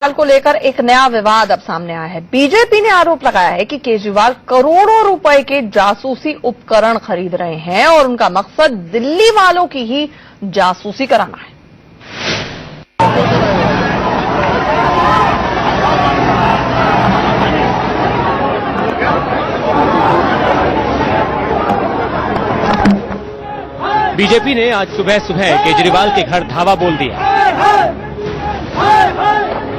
को लेकर एक नया विवाद अब सामने आया है। बीजेपी ने आरोप लगाया है कि केजरीवाल करोड़ों रुपए के जासूसी उपकरण खरीद रहे हैं और उनका मकसद दिल्ली वालों की ही जासूसी कराना है। बीजेपी ने आज सुबह सुबह केजरीवाल के घर धावा बोल दिया।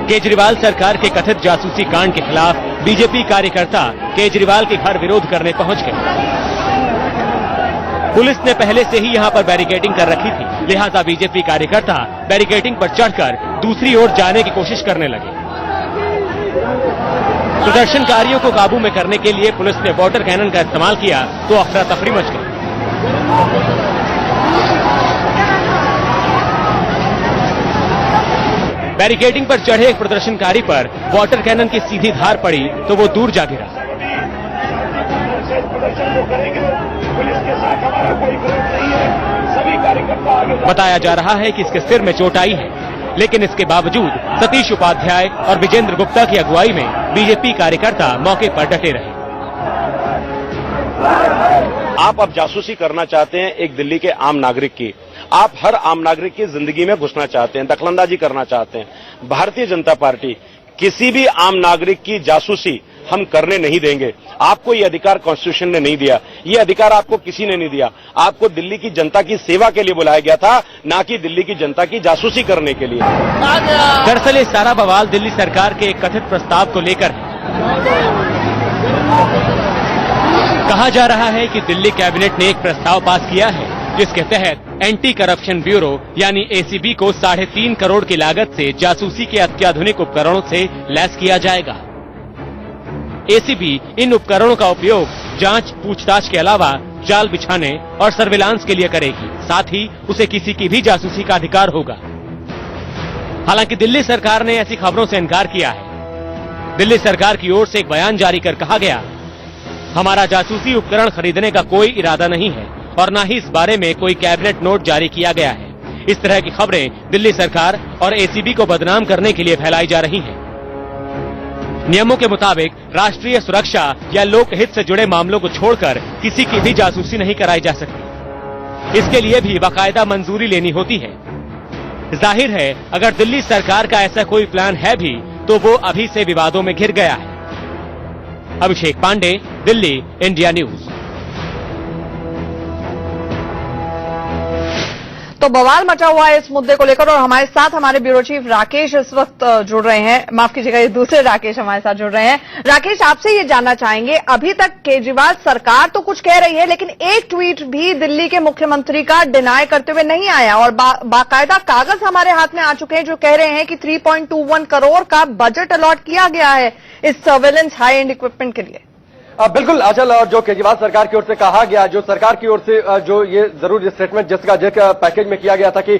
केजरीवाल सरकार के कथित जासूसी कांड के खिलाफ बीजेपी कार्यकर्ता केजरीवाल के घर विरोध करने पहुंच गए। पुलिस ने पहले से ही यहां पर बैरिकेडिंग कर रखी थी, लिहाजा बीजेपी कार्यकर्ता बैरिकेडिंग पर चढ़कर दूसरी ओर जाने की कोशिश करने लगे। प्रदर्शनकारियों को काबू में करने के लिए पुलिस ने वाटर कैनन का इस्तेमाल किया तो अफरा तफरी मच गई। बैरिकेडिंग पर चढ़े एक प्रदर्शनकारी पर वाटर कैनन की सीधी धार पड़ी तो वो दूर जा गिरा। बताया जा रहा है कि इसके सिर में चोट आई है, लेकिन इसके बावजूद सतीश उपाध्याय और विजेंद्र गुप्ता की अगुवाई में बीजेपी कार्यकर्ता मौके पर डटे रहे। आप अब जासूसी करना चाहते हैं एक दिल्ली के आम नागरिक की, आप हर आम नागरिक की जिंदगी में घुसना चाहते हैं, दखलंदाजी करना चाहते हैं। भारतीय जनता पार्टी किसी भी आम नागरिक की जासूसी हम करने नहीं देंगे। आपको ये अधिकार कॉन्स्टिट्यूशन ने नहीं दिया, ये अधिकार आपको किसी ने नहीं दिया। आपको दिल्ली की जनता की सेवा के लिए बुलाया गया था, ना कि दिल्ली की जनता की जासूसी करने के लिए। दरअसल ये सारा बवाल दिल्ली सरकार के एक कथित प्रस्ताव को लेकर है। कहा जा रहा है कि दिल्ली कैबिनेट ने एक प्रस्ताव पास किया है जिसके तहत एंटी करप्शन ब्यूरो यानी एसीबी को 3.5 करोड़ की लागत से जासूसी के अत्याधुनिक उपकरणों से लैस किया जाएगा। एसीबी इन उपकरणों का उपयोग जांच पूछताछ के अलावा जाल बिछाने और सर्विलांस के लिए करेगी, साथ ही उसे किसी की भी जासूसी का अधिकार होगा। हालांकि दिल्ली सरकार ने ऐसी खबरों से इनकार किया है। दिल्ली सरकार की ओर से एक बयान जारी कर कहा गया, हमारा जासूसी उपकरण खरीदने का कोई इरादा नहीं है और न ही इस बारे में कोई कैबिनेट नोट जारी किया गया है। इस तरह की खबरें दिल्ली सरकार और एसीबी को बदनाम करने के लिए फैलाई जा रही हैं। नियमों के मुताबिक राष्ट्रीय सुरक्षा या लोकहित से जुड़े मामलों को छोड़कर किसी की भी जासूसी नहीं कराई जा सकती। इसके लिए भी बाकायदा मंजूरी लेनी होती है। जाहिर है अगर दिल्ली सरकार का ऐसा कोई प्लान है भी तो वो अभी से विवादों में घिर गया है। अभिषेक पांडे, दिल्ली, इंडिया न्यूज। तो बवाल मचा हुआ है इस मुद्दे को लेकर और हमारे साथ हमारे ब्यूरो चीफ राकेश इस वक्त जुड़ रहे हैं। माफ कीजिएगा, ये दूसरे राकेश हमारे साथ जुड़ रहे हैं। राकेश, आपसे ये जानना चाहेंगे, अभी तक केजरीवाल सरकार तो कुछ कह रही है लेकिन एक ट्वीट भी दिल्ली के मुख्यमंत्री का डिनाई करते हुए नहीं आया और बाकायदा कागज हमारे हाथ में आ चुके हैं जो कह रहे हैं कि 3.21 करोड़ का बजट अलॉट किया गया है इस सर्वेलेंस हाई एंड इक्विपमेंट के लिए। बिल्कुल अचल, और जो केजरीवाल सरकार की ओर से कहा गया, जो सरकार की ओर से जो ये जरूर स्टेटमेंट जिसका जिक्र पैकेज में किया गया था कि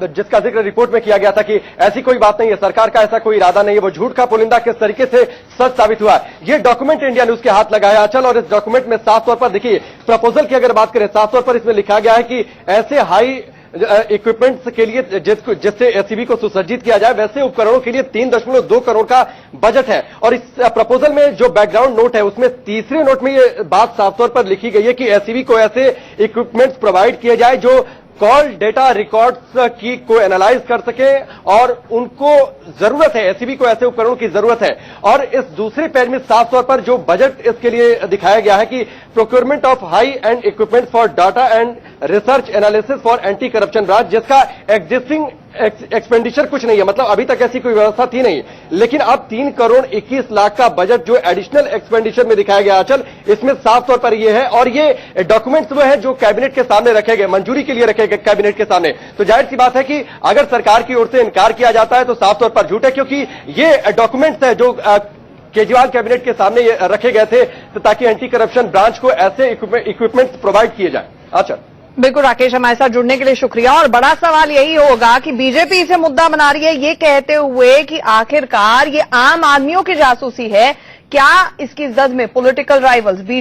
जिसका जिक्र रिपोर्ट में किया गया था कि ऐसी कोई बात नहीं है, सरकार का ऐसा कोई इरादा नहीं है, वो झूठ का पुलिंदा किस तरीके से सच साबित हुआ है ये डॉक्यूमेंट इंडिया न्यूज के हाथ लगाया अचल। और इस डॉक्यूमेंट में साफ तौर पर देखिए, प्रपोजल की अगर बात करें, साफ तौर पर इसमें लिखा गया है कि ऐसे हाई इक्विपमेंट्स के लिए जिससे एसीबी को सुसज्जित किया जाए वैसे उपकरणों के लिए 3.2 करोड़ का बजट है। और इस प्रपोजल में जो बैकग्राउंड नोट है उसमें तीसरे नोट में ये बात साफ तौर पर लिखी गई है कि एसीबी को ऐसे इक्विपमेंट्स प्रोवाइड किए जाए जो कॉल डेटा रिकॉर्ड्स की को एनालाइज कर सके और उनको जरूरत है, एसीबी को ऐसे उपकरणों की जरूरत है। और इस दूसरे पेज में साफ तौर पर जो बजट इसके लिए दिखाया गया है कि procurement of high and equipment for data and research analysis for anti corruption branch, जिसका एग्जिस्टिंग एक्सपेंडिचर कुछ नहीं है, मतलब अभी तक ऐसी कोई व्यवस्था थी नहीं, लेकिन अब 3 करोड़ 21 लाख का बजट जो एडिशनल एक्सपेंडिचर में दिखाया गया अचल, इसमें साफ तौर पर ये है। और ये डॉक्यूमेंट्स वो है जो कैबिनेट के सामने रखे गए, मंजूरी के लिए रखे गए कैबिनेट के सामने। तो जाहिर सी बात है कि अगर सरकार की ओर से इनकार किया जाता है तो साफ तौर पर झूठ है, क्योंकि ये डॉक्यूमेंट्स है जो केजरीवाल कैबिनेट के सामने ये रखे गए थे तो ताकि एंटी करप्शन ब्रांच को ऐसे इक्विपमेंट्स प्रोवाइड किए जाए। अच्छा, बिल्कुल राकेश, हमारे साथ जुड़ने के लिए शुक्रिया। और बड़ा सवाल यही होगा कि बीजेपी इसे मुद्दा बना रही है ये कहते हुए कि आखिरकार ये आम आदमियों की जासूसी है, क्या इसकी जद में पॉलिटिकल राइवल्स